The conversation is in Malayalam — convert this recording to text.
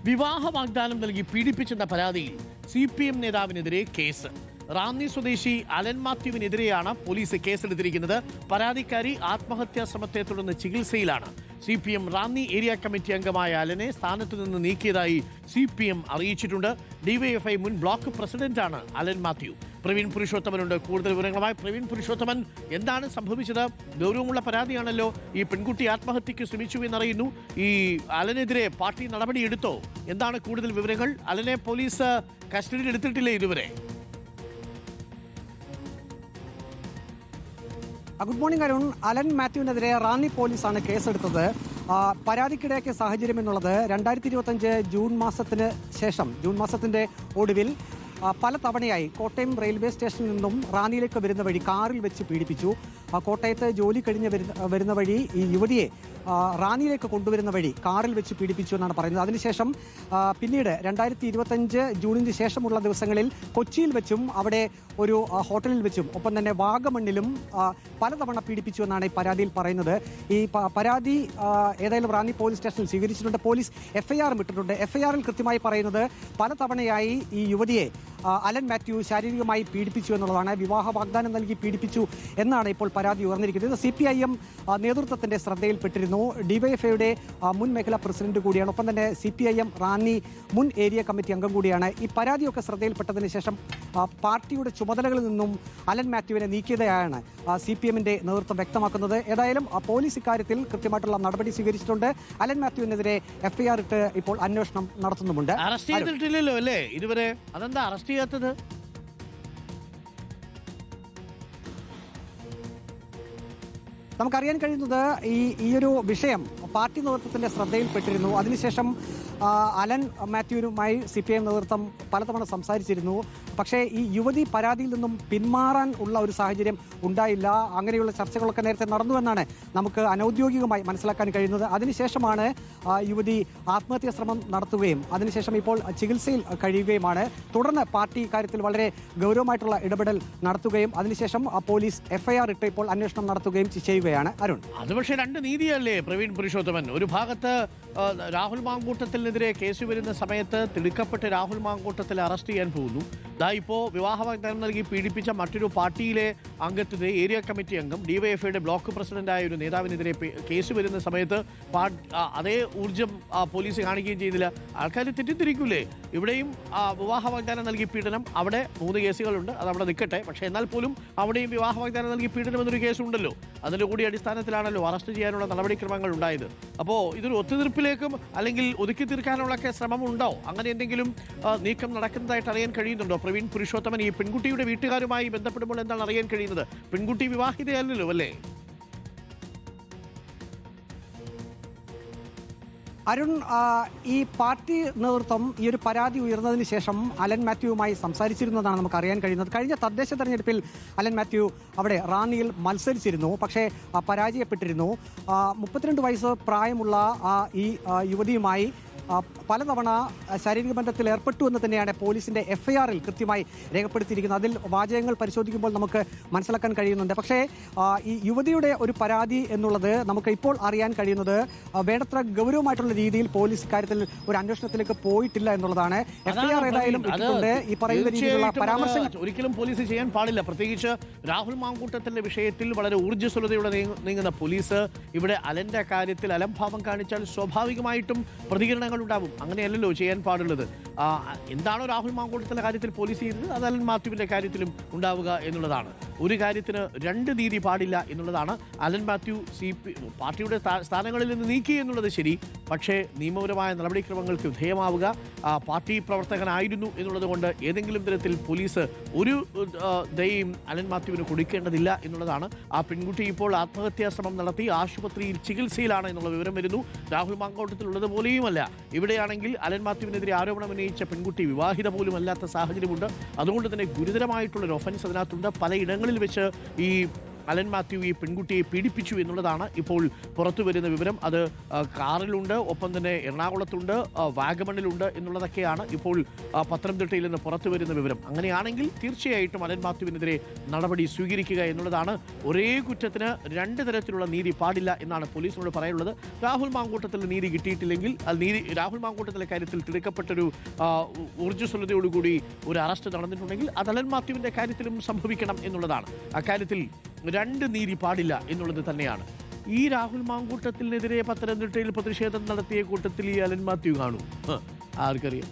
വിവാഹ വാഗ്ദാനം നൽകി പീഡിപ്പിച്ചെന്ന പരാതിയിൽ CPM നേതാവിനെതിരെ കേസ്. റാന്നി സ്വദേശി അലൻ മാത്യുവിനെതിരെയാണ് പോലീസ് കേസെടുത്തിരിക്കുന്നത്. പരാതിക്കാരി ആത്മഹത്യാ ശ്രമത്തെ തുടർന്ന് ചികിത്സയിലാണ്. CPM റാന്നി ഏരിയ കമ്മിറ്റി അംഗമായ അലനെ സ്ഥാനത്തു നിന്ന് നീക്കിയതായി CPM അറിയിച്ചിട്ടുണ്ട്. DYFI മുൻ ബ്ലോക്ക് പ്രസിഡന്റാണ് അലൻ മാത്യു. പ്രവീൺ പുരുഷോത്തമനുണ്ട് കൂടുതൽ വിവരങ്ങളുമായി. പ്രവീൺ പുരുഷോത്തമൻ, എന്താണ് സംഭവിച്ചത്? ഗൗരവമുള്ള പരാതിയാണല്ലോ. ഈ പെൺകുട്ടി ആത്മഹത്യക്ക് ശ്രമിച്ചു എന്നറിയുന്നു. ഈ അലനെതിരെ പാർട്ടി നടപടിയെടുത്തോ? എന്താണ് കൂടുതൽ വിവരങ്ങൾ? അലനെ പോലീസ് കസ്റ്റഡിയിൽ എടുത്തിട്ടില്ലേ ഇതുവരെ? Good morning Arun. അലൻ മാത്യുവിനെതിരെ റാന്നി പോലീസാണ് കേസെടുത്തത്. പരാതിക്കിടയാക്കിയ സാഹചര്യം എന്നുള്ളത് 2025 ജൂൺ മാസത്തിന്റെ ഒടുവിൽ പല തവണയായി കോട്ടയം റെയിൽവേ സ്റ്റേഷനിൽ നിന്നും റാന്നിയിലേക്ക് വരുന്ന വഴി കാറിൽ വെച്ച് പീഡിപ്പിച്ചു. കോട്ടയത്ത് ജോലി കഴിഞ്ഞ് വരുന്ന വഴി ഈ യുവതിയെ റാന്നിയിലേക്ക് കൊണ്ടുവരുന്ന വഴി കാറിൽ വെച്ച് പീഡിപ്പിച്ചു എന്നാണ് പറയുന്നത്. അതിനുശേഷം പിന്നീട് 2025 ജൂണിന് ശേഷമുള്ള ദിവസങ്ങളിൽ കൊച്ചിയിൽ വെച്ചും അവിടെ ഒരു ഹോട്ടലിൽ വെച്ചും ഒപ്പം തന്നെ വാഗമണ്ണിലും പലതവണ പീഡിപ്പിച്ചു എന്നാണ് ഈ പരാതിയിൽ പറയുന്നത്. ഈ പരാതി ഏതായാലും റാന്നി പോലീസ് സ്റ്റേഷനിൽ സ്വീകരിച്ചിട്ടുണ്ട്. പോലീസ് FIR ഇട്ടിട്ടുണ്ട്. FIR-ൽ കൃത്യമായി പറയുന്നത് പലതവണയായി ഈ യുവതിയെ അലൻ മാത്യു ശാരീരികമായി പീഡിപ്പിച്ചു എന്നുള്ളതാണ്. വിവാഹ വാഗ്ദാനം നൽകി പീഡിപ്പിച്ചു എന്നാണ് ഇപ്പോൾ പരാതി ഉയർന്നിരിക്കുന്നത്. CPIM നേതൃത്വത്തിന്റെ ശ്രദ്ധയിൽപ്പെട്ടിരുന്നു. DYFI-യുടെ മുൻ മേഖലാ പ്രസിഡന്റ് കൂടിയാണ്. ഒപ്പം തന്നെ CPIM റാന്നി മുൻ ഏരിയ കമ്മിറ്റി അംഗം കൂടിയാണ്. ഈ പരാതിയൊക്കെ ശ്രദ്ധയിൽപ്പെട്ടതിന് ശേഷം പാർട്ടിയുടെ ചുമതലകളിൽ നിന്നും അലൻ മാത്യുവിനെ നീക്കിയതായാണ് CPM-ന്റെ നേതൃത്വം വ്യക്തമാക്കുന്നത്. ഏതായാലും പോലീസ് ഇക്കാര്യത്തിൽ കൃത്യമായിട്ടുള്ള നടപടി സ്വീകരിച്ചിട്ടുണ്ട്. അലൻ മാത്യുവിനെതിരെ FIR ഇട്ട് ഇപ്പോൾ അന്വേഷണം നടത്തുന്നുമുണ്ട്. അറസ്റ്റ് ചെയ്തിട്ടില്ലല്ലോ അല്ലേ ഇതുവരെ? അതെന്താ അറസ്റ്റ് ചെയ്യാത്തത്? നമുക്കറിയാൻ കഴിയുന്നത് ഈ ഒരു വിഷയം പാർട്ടി നേതൃത്വത്തിന്റെ ശ്രദ്ധയിൽപ്പെട്ടിരുന്നു. അതിനുശേഷം അലൻ മാത്യുവിനുമായി CPIM നേതൃത്വം പലതവണ സംസാരിച്ചിരുന്നു. പക്ഷേ ഈ യുവതി പരാതിയിൽ നിന്നും പിന്മാറാൻ ഉള്ള ഒരു സാഹചര്യം ഉണ്ടായില്ല. അങ്ങനെയുള്ള ചർച്ചകളൊക്കെ നേരത്തെ നടന്നുവെന്നാണ് നമുക്ക് അനൗദ്യോഗികമായി മനസ്സിലാക്കാൻ കഴിയുന്നത്. അതിനുശേഷമാണ് യുവതി ആത്മഹത്യാ ശ്രമം നടത്തുകയും അതിനുശേഷം ഇപ്പോൾ ചികിത്സയിൽ കഴിയുകയുമാണ്. തുടർന്ന് പാർട്ടി ഇക്കാര്യത്തിൽ വളരെ ഗൗരവമായിട്ടുള്ള ഇടപെടൽ നടത്തുകയും അതിനുശേഷം പോലീസ് FIR ഇട്ട് ഇപ്പോൾ അന്വേഷണം നടത്തുകയും ചെയ്യുകയാണ്. അരുൺ, അത് പക്ഷേ രണ്ട് നീതിയല്ലേ പ്രവീൺ പുരുഷോത്തമൻ? ഒരു ഭാഗത്ത് രാഹുൽ മാങ്കൂട്ടത്തിനെതിരെ കേസ് വരുന്ന സമയത്ത് തിടുക്കപ്പെട്ട് രാഹുൽ മാങ്കൂട്ടത്തിൽ അറസ്റ്റ് ചെയ്യാൻ പോകുന്നു. ഇപ്പോൾ വിവാഹ വാഗ്ദാനം നൽകി പീഡിപ്പിച്ച മറ്റൊരു പാർട്ടിയിലെ അംഗത്തിനെതിരെ ഏരിയ കമ്മിറ്റി അംഗം DYFI-യുടെ ബ്ലോക്ക് പ്രസിഡന്റായ ഒരു നേതാവിനെതിരെ കേസ് വരുന്ന സമയത്ത് അതേ ഊർജ്ജം പോലീസ് കാണിക്കുകയും ചെയ്യുന്നില്ല. ആൾക്കാർ തെറ്റിദ്ധരിക്കൂലേ? ഇവിടെയും വിവാഹ വാഗ്ദാനം നൽകി പീഡനം, അവിടെ 3 കേസുകളുണ്ട്, അത് അവിടെ നിൽക്കട്ടെ. പക്ഷേ എന്നാൽ പോലും അവിടെയും വിവാഹ വാഗ്ദാനം നൽകി പീഡനം എന്നൊരു കേസുണ്ടല്ലോ. അതിൻ്റെ കൂടി അടിസ്ഥാനത്തിലാണല്ലോ അറസ്റ്റ് ചെയ്യാനുള്ള നടപടിക്രമങ്ങൾ ഉണ്ടായത്. അപ്പോൾ ഇതൊരു ഒത്തുതീർപ്പിലേക്കും അല്ലെങ്കിൽ ഒതുക്കി തീർക്കാനുള്ളൊക്കെ ശ്രമമുണ്ടോ? അങ്ങനെ എന്തെങ്കിലും നീക്കം നടക്കുന്നതായിട്ട് അറിയാൻ കഴിയുന്നുണ്ടോ പ്രവീൺ പുരുഷോത്തമൻ? ഈ പെൺകുട്ടിയുടെ വീട്ടുകാരുമായി ബന്ധപ്പെടുമ്പോൾ എന്താണ് അറിയാൻ കഴിയുന്നത്? പെൺകുട്ടി വിവാഹിതയല്ലല്ലോ അല്ലേ? അരുൺ, ഈ പാർട്ടി നേതൃത്വം ഈ ഒരു പരാതി ഉയർന്നതിന് ശേഷം അലൻ മാത്യുവുമായി സംസാരിച്ചിരുന്നതാണ് നമുക്ക് അറിയാൻ കഴിയുന്നത്. കഴിഞ്ഞ തദ്ദേശ തെരഞ്ഞെടുപ്പിൽ അലൻ മാത്യു അവിടെ റാന്നിയിൽ മത്സരിച്ചിരുന്നു. പക്ഷേ പരാജയപ്പെട്ടിരുന്നു. 32 വയസ്സ് പ്രായമുള്ള ഈ യുവതിയുമായി പലതവണ ശാരീരിക ബന്ധത്തിൽ ഏർപ്പെട്ടു എന്ന് തന്നെയാണ് പോലീസിന്റെ FIR-ൽ കൃത്യമായി രേഖപ്പെടുത്തിയിരിക്കുന്നത്. അതിൽ വാചകങ്ങൾ പരിശോധിക്കുമ്പോൾ നമുക്ക് മനസ്സിലാക്കാൻ കഴിയുന്നുണ്ട്. പക്ഷേ ഈ യുവതിയുടെ ഒരു പരാതി എന്നുള്ളത് നമുക്ക് ഇപ്പോൾ അറിയാൻ കഴിയുന്നത് വേണ്ടത്ര ഗൗരവമായിട്ടുള്ള രീതിയിൽ പോലീസ് ഇക്കാര്യത്തിൽ ഒരു അന്വേഷണത്തിലേക്ക് പോയിട്ടില്ല എന്നുള്ളതാണ്. FIR ഏതായാലും ഇട്ടിട്ടുണ്ട്. ഈ പറയുന്ന രീതിയിലുള്ള പരാമർശങ്ങൾ ഒരിക്കലും പോലീസ് ചെയ്യാൻ പാടില്ല. പ്രത്യേകിച്ച് രാഹുൽ മാങ്കൂട്ടത്തിന്റെ വിഷയത്തിൽ വളരെ ഊർജ്ജസ്വലതയോടെ നീങ്ങുന്ന പോലീസ് ഇവിടെ അലന്റെ കാര്യത്തിൽ അലംഭാവം കാണിച്ചാൽ സ്വാഭാവികമായിട്ടും പ്രതികരണങ്ങൾ ഉണ്ടാവും. അങ്ങനെയല്ലല്ലോ ചെയ്യാൻ പാടുള്ളത്. എന്താണോ രാഹുൽ മാങ്കൂട്ടത്തിന്റെ കാര്യത്തിൽ പോലീസ് ചെയ്തത്, അത് അലൻ മാത്യുവിന്റെ കാര്യത്തിലും ഉണ്ടാവുക എന്നുള്ളതാണ്. ഒരു കാര്യത്തിന് 2 നീതി പാടില്ല എന്നുള്ളതാണ്. അലൻ മാത്യു പാർട്ടിയുടെ സ്ഥാനങ്ങളിൽ നിന്ന് നീക്കി എന്നുള്ളത് ശരി. പക്ഷേ നിയമപരമായ നടപടിക്രമങ്ങൾക്ക് വിധേയമാവുക. പാർട്ടി പ്രവർത്തകനായിരുന്നു എന്നുള്ളത് കൊണ്ട് ഏതെങ്കിലും തരത്തിൽ പോലീസ് ഒരു ദയയും അലൻ മാത്യുവിന് കൊടുക്കേണ്ടതില്ല എന്നുള്ളതാണ്. ആ പെൺകുട്ടി ഇപ്പോൾ ആത്മഹത്യാ ശ്രമം നടത്തി ആശുപത്രിയിൽ ചികിത്സയിലാണ് എന്നുള്ള വിവരം വരുന്നു. രാഹുൽ മാങ്കൂട്ടത്തിലുള്ളത് പോലെയുമല്ല. ഇവിടെയാണെങ്കിൽ അലൻ മാത്യുവിനെതിരെ ആരോപണം ഉന്നയിച്ച പെൺകുട്ടി വിവാഹിത പോലും അല്ലാത്ത സാഹചര്യമുണ്ട്. അതുകൊണ്ട് തന്നെ ഗുരുതരമായിട്ടുള്ളൊരു ഒഫൻസ് അതിനകത്തുണ്ട്. പലയിടങ്ങളിൽ വെച്ച് ഈ അലൻ മാത്യു ഈ പെൺകുട്ടിയെ പീഡിപ്പിച്ചു എന്നുള്ളതാണ് ഇപ്പോൾ പുറത്തു വരുന്ന വിവരം. അത് കാറിലുണ്ട്, ഒപ്പം തന്നെ എറണാകുളത്തുണ്ട്, വാഗമണിലുണ്ട് എന്നുള്ളതൊക്കെയാണ് ഇപ്പോൾ പത്തനംതിട്ടയിൽ നിന്ന് പുറത്തു വരുന്ന വിവരം. അങ്ങനെയാണെങ്കിൽ തീർച്ചയായിട്ടും അലൻ മാത്യുവിനെതിരെ നടപടി സ്വീകരിക്കുക എന്നുള്ളതാണ്. ഒരേ കുറ്റത്തിന് രണ്ട് തരത്തിലുള്ള നീതി പാടില്ല എന്നാണ് പോലീസിനോട് പറയാനുള്ളത്. രാഹുൽ മാങ്കൂട്ടത്തിൽ നീതി കിട്ടിയിട്ടില്ലെങ്കിൽ രാഹുൽ മാങ്കൂട്ടത്തിലെ കാര്യത്തിൽ തിടുക്കപ്പെട്ടൊരു ഊർജ്ജസ്വലതയോടുകൂടി ഒരു അറസ്റ്റ് നടന്നിട്ടുണ്ടെങ്കിൽ അത് അലൻ മാത്യുവിന്റെ കാര്യത്തിലും സംഭവിക്കണം എന്നുള്ളതാണ്. അക്കാര്യത്തിൽ രണ്ട് നീതി പാടില്ല എന്നുള്ളത് തന്നെയാണ്. ഈ രാഹുൽ മാങ്കൂട്ടത്തിനെതിരെ പത്തനംതിട്ടയിൽ പ്രതിഷേധം നടത്തിയ കൂട്ടത്തിൽ ഈ അലൻ മാത്യു കാണൂ, ആർക്കറിയാം.